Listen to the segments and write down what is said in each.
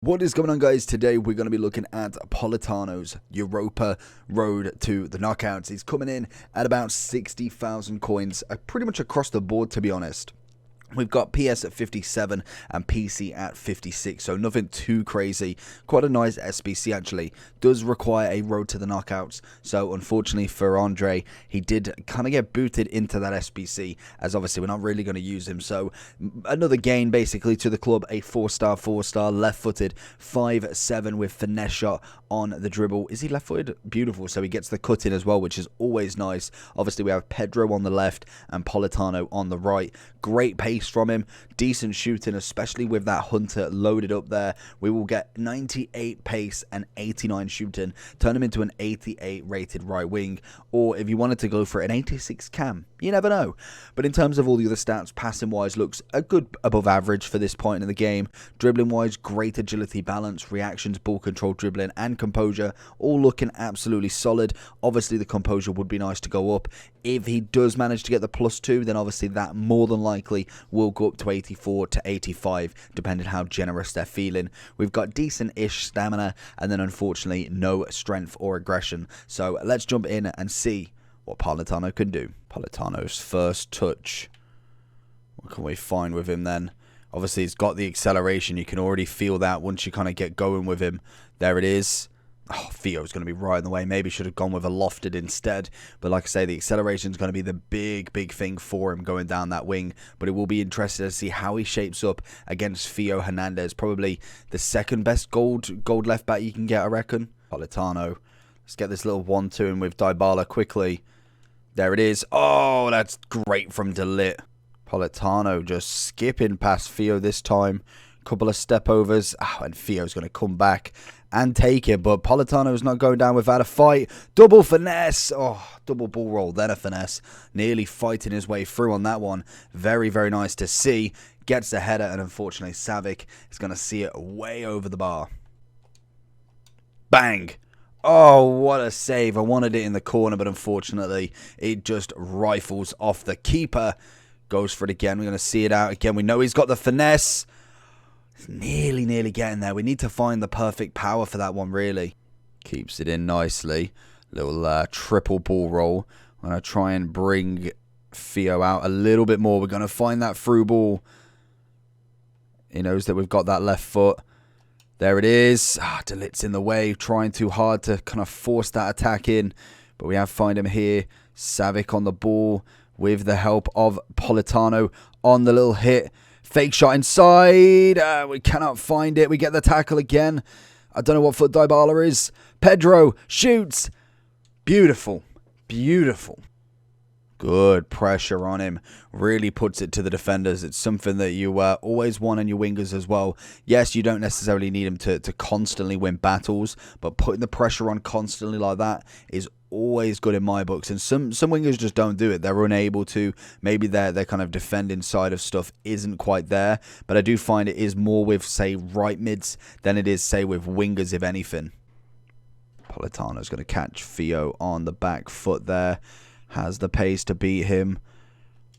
What is going on, guys? Today we're going to be looking at Politano's Europa road to the knockouts. He's coming in at about 60,000 coins, pretty much across the board, to be honest. We've got PS at 57 and PC at 56, so nothing too crazy. Quite a nice SBC actually. Does require a road to the knockouts, so unfortunately for Andre, he did kind of get booted into that SBC, as obviously we're not really going to use him. So another gain basically to the club, a 4-star, left-footed, 5-7 with finesse shot on the dribble. Is he left-footed? Beautiful, so he gets the cut in as well, which is always nice. Obviously we have Pedro on the left and Politano on the right. Great pace from him, decent shooting, especially with that Hunter loaded up there. We will get 98 pace and 89 shooting, turn him into an 88 rated right wing, or if you wanted to go for an 86 cam, you never know. But in terms of all the other stats, passing wise looks a good above average for this point in the game. Dribbling wise, great agility, balance, reactions, ball control, dribbling and composure, all looking absolutely solid. Obviously the composure would be nice to go up. If he does manage to get the +2, then obviously that more than likely will go up to 84 to 85, depending how generous they're feeling. We've got decent-ish stamina, and then unfortunately no strength or aggression. So let's jump in and see what Politano can do. Politano's first touch. What can we find with him then? Obviously he's got the acceleration. You can already feel that once you kind of get going with him. There it is. Oh, Theo's going to be right in the way. Maybe should have gone with a lofted instead. But like I say, the acceleration is going to be the big thing for him going down that wing. But it will be interesting to see how he shapes up against Theo Hernandez. Probably the second best gold left back you can get, I reckon. Politano. Let's get this little 1-2 in with Dybala quickly. There it is. Oh, that's great from Delit. Politano just skipping past Theo this time. Couple of step overs. Oh, and Theo's going to come back and take it, but Politano's not going down without a fight. Double finesse. Oh, double ball roll, then a finesse. Nearly fighting his way through on that one. Very nice to see. Gets the header, and unfortunately Savic is going to see it way over the bar. Bang. Oh, what a save. I wanted it in the corner, but unfortunately it just rifles off the keeper. Goes for it again. We're going to see it out again. We know he's got the finesse. Nearly getting there. We need to find the perfect power for that one, really. Keeps it in nicely. Little triple ball roll. I'm going to try and bring Theo out a little bit more. We're going to find that through ball. He knows that we've got that left foot. There it is. Delit's in the way. Trying too hard to kind of force that attack in. But we have find him here. Savic on the ball with the help of Politano on the little hit. Fake shot inside. We cannot find it. We get the tackle again. I don't know what foot Dybala is. Pedro shoots. Beautiful. Good pressure on him. Really puts it to the defenders. It's something that you always want on your wingers as well. Yes, you don't necessarily need him to constantly win battles, but putting the pressure on constantly like that is always good in my books. And some wingers just don't do it. They're unable to. Maybe their kind of defending side of stuff isn't quite there. But I do find it is more with, say, right mids than it is, say, with wingers, if anything. Politano's going to catch Theo on the back foot there. Has the pace to beat him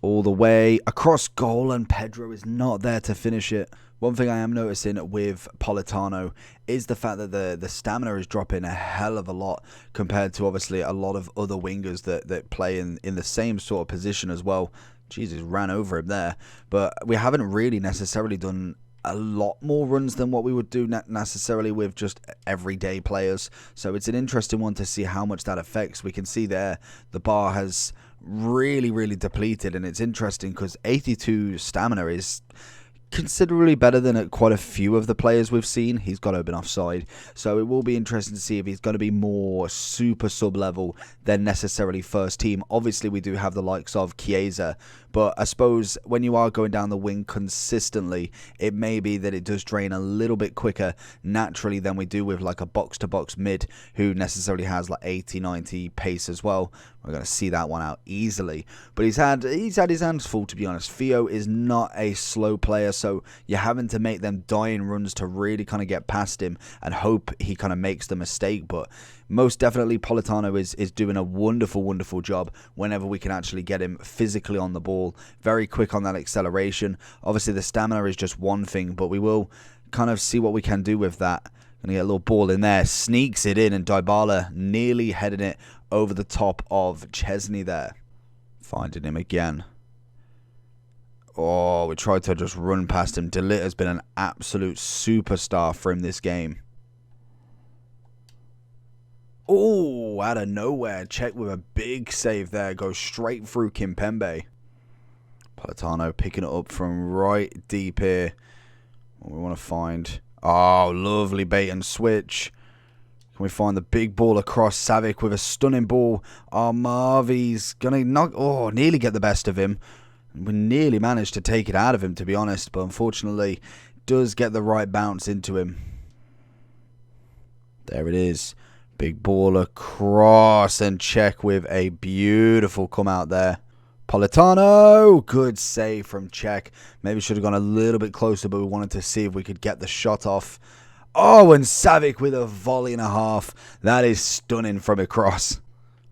all the way across goal, and Pedro is not there to finish it. One thing I am noticing with Politano is the fact that the stamina is dropping a hell of a lot compared to obviously a lot of other wingers that play in the same sort of position as well. Jesus, ran over him there. But we haven't really necessarily done a lot more runs than what we would do necessarily with just everyday players. So it's an interesting one to see how much that affects. We can see there the bar has really depleted, and it's interesting because 82 stamina is considerably better than quite a few of the players we've seen. He's got to have been offside, so it will be interesting to see if he's going to be more super sub level than necessarily first team. Obviously we do have the likes of Chiesa, but I suppose when you are going down the wing consistently, it may be that it does drain a little bit quicker naturally than we do with like a box-to-box mid who necessarily has like 80-90 pace as well. We're going to see that one out easily. But he's had his hands full, to be honest. Theo is not a slow player, so you're having to make them dying runs to really kind of get past him and hope he kind of makes the mistake. But most definitely Politano is doing a wonderful job whenever we can actually get him physically on the ball. Very quick on that acceleration. Obviously the stamina is just one thing, but we will kind of see what we can do with that. Gonna get a little ball in there, sneaks it in, and Dybala nearly heading it over the top of Chesney there. Finding him again. Oh, we tried to just run past him. De Ligt has been an absolute superstar for him this game. Oh, out of nowhere. Check with a big save there. Goes straight through Kimpembe. Politano picking it up from right deep here. What we want to find. Oh, lovely bait and switch. Can we find the big ball across? Savic with a stunning ball. Oh, Marvy's going to knock. Oh, nearly get the best of him. We nearly managed to take it out of him, to be honest. But unfortunately, does get the right bounce into him. There it is. Big ball across. And check with a beautiful come out there. Politano, good save from Czech. Maybe should have gone a little bit closer, but we wanted to see if we could get the shot off. Oh, and Savic with a volley and a half. That is stunning from across.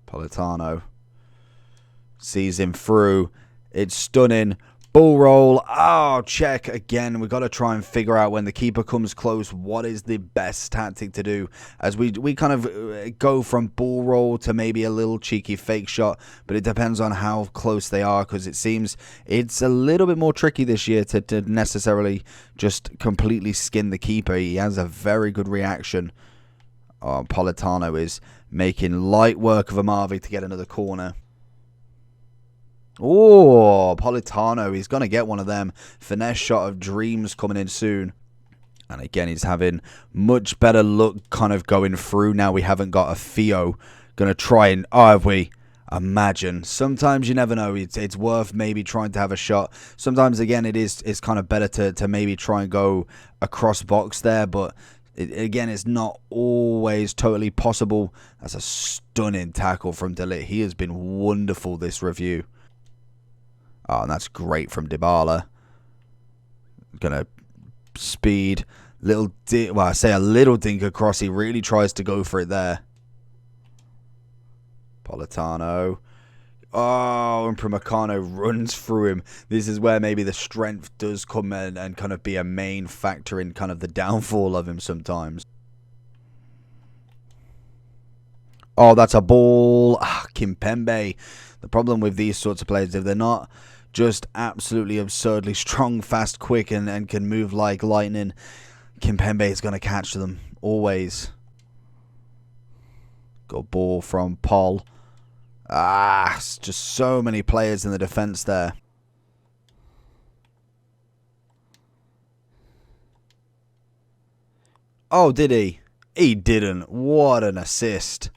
Politano sees him through. It's stunning. Ball roll. Oh, Czech again. We've got to try and figure out when the keeper comes close what is the best tactic to do. As we kind of go from ball roll to maybe a little cheeky fake shot. But it depends on how close they are, because it seems it's a little bit more tricky this year to necessarily just completely skin the keeper. He has a very good reaction. Oh, Politano is making light work of Amavi to get another corner. Oh, Politano, he's going to get one of them. Finesse shot of dreams coming in soon. And again, he's having much better luck kind of going through. Now we haven't got a Theo. Going to try and, oh, have we? Imagine. Sometimes you never know. It's worth maybe trying to have a shot. Sometimes, again, it's kind of better to maybe try and go across box there. But, again, it's not always totally possible. That's a stunning tackle from De Ligt. He has been wonderful this review. Oh, and that's great from Dybala. Gonna speed. Well, I say a little dink across. He really tries to go for it there. Politano. Oh, and Primacano runs through him. This is where maybe the strength does come in and kind of be a main factor in kind of the downfall of him sometimes. Oh, that's a ball. Kimpembe. The problem with these sorts of players, if they're not just absolutely absurdly strong, fast, quick, and can move like lightning, Kimpembe is going to catch them. Always. Got ball from Paul. It's just so many players in the defense there. Oh, did he? He didn't. What an assist.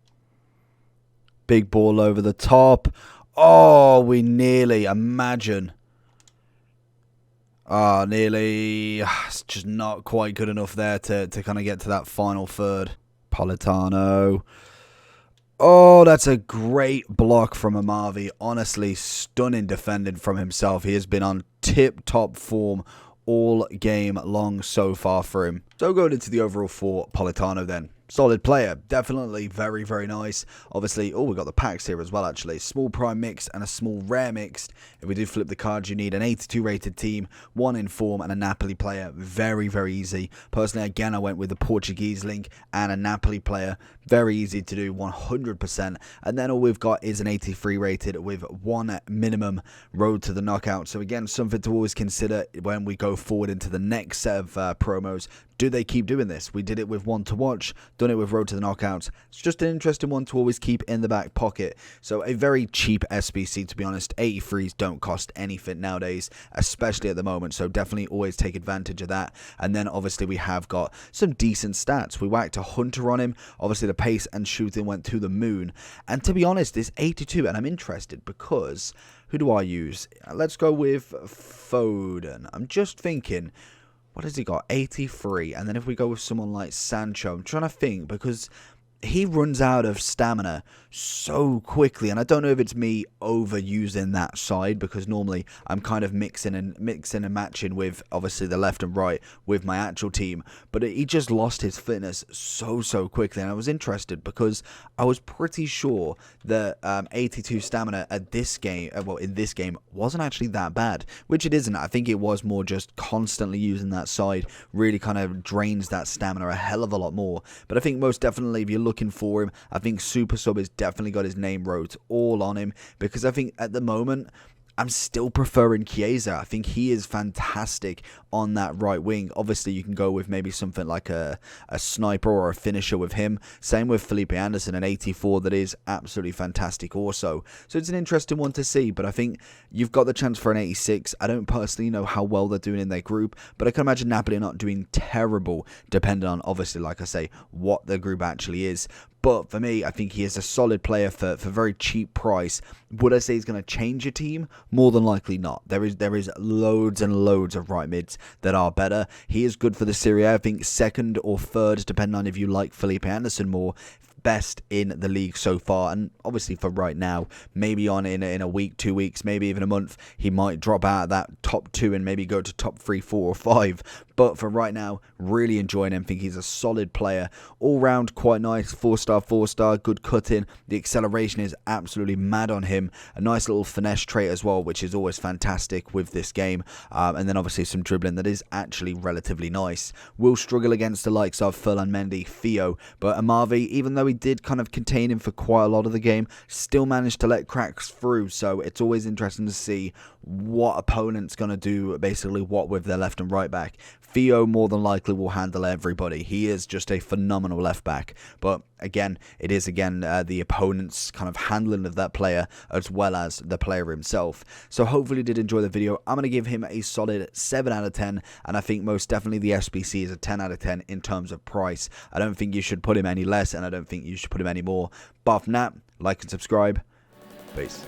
Big ball over the top. Oh, we nearly. Imagine. Nearly. It's just not quite good enough there to kind of get to that final third. Politano. Oh, that's a great block from Amavi. Honestly, stunning defending from himself. He has been on tip-top form all game long so far for him. So going into the overall for Politano then. Solid player. Definitely very, very nice. Obviously, we got the packs here as well, actually. Small prime mixed and a small rare mixed. If we do flip the cards, you need an 82 rated team, 1 in form, and a Napoli player. Very, very easy. Personally, again, I went with the Portuguese link and a Napoli player. Very easy to do, 100%. And then all we've got is an 83 rated with 1 minimum road to the knockout. So again, something to always consider when we go forward into the next set of promos. Do they keep doing this? We did it with One to Watch, done it with Road to the Knockouts. It's just an interesting one to always keep in the back pocket. So a very cheap SBC, to be honest. 83s don't cost anything nowadays, especially at the moment. So definitely always take advantage of that. And then obviously we have got some decent stats. We whacked a Hunter on him. Obviously the pace and shooting went to the moon. And to be honest, this 82, and I'm interested because who do I use? Let's go with Foden. I'm just thinking, what has he got? 83. And then if we go with someone like Sancho, I'm trying to think because he runs out of stamina so quickly, and I don't know if it's me overusing that side, because normally I'm kind of mixing and matching with obviously the left and right with my actual team, but he just lost his fitness so quickly, and I was interested because I was pretty sure that 82 stamina at this game, in this game, wasn't actually that bad, which it isn't. I think it was more just constantly using that side really kind of drains that stamina a hell of a lot more. But I think most definitely if you're looking for him, I think Super Sub has definitely got his name wrote all on him, because I think at the moment I'm still preferring Chiesa. I think he is fantastic on that right wing. Obviously, you can go with maybe something like a sniper or a finisher with him. Same with Felipe Anderson, an 84 that is absolutely fantastic also. So it's an interesting one to see, but I think you've got the chance for an 86. I don't personally know how well they're doing in their group, but I can imagine Napoli are not doing terrible, depending on, obviously, like I say, what the group actually is. But for me, I think he is a solid player for very cheap price. Would I say he's going to change your team? More than likely not. There is loads and loads of right mids that are better. He is good for the Serie A. I think second or third, depending on if you like Felipe Anderson more, best in the league so far. And obviously for right now, maybe in a week, 2 weeks, maybe even a month, he might drop out of that top 2 and maybe go to top 3, 4 or 5. But for right now, really enjoying him. Think he's a solid player, all round quite nice, 4-star, good cutting. The acceleration is absolutely mad on him. A nice little finesse trait as well, which is always fantastic with this game. And then obviously some dribbling that is actually relatively nice. Will struggle against the likes of Ferland Mendy, Theo, but Amavi, even though he did kind of contain him for quite a lot of the game, still managed to let cracks through. So it's always interesting to see what opponent's going to do, basically what with their left and right back. Theo more than likely will handle everybody. He is just a phenomenal left back. But again, it is the opponent's kind of handling of that player as well as the player himself. So hopefully you did enjoy the video. I'm going to give him a solid 7 out of 10. And I think most definitely the SBC is a 10 out of 10 in terms of price. I don't think you should put him any less, and I don't think you should put him any more. But for now, like and subscribe. Peace.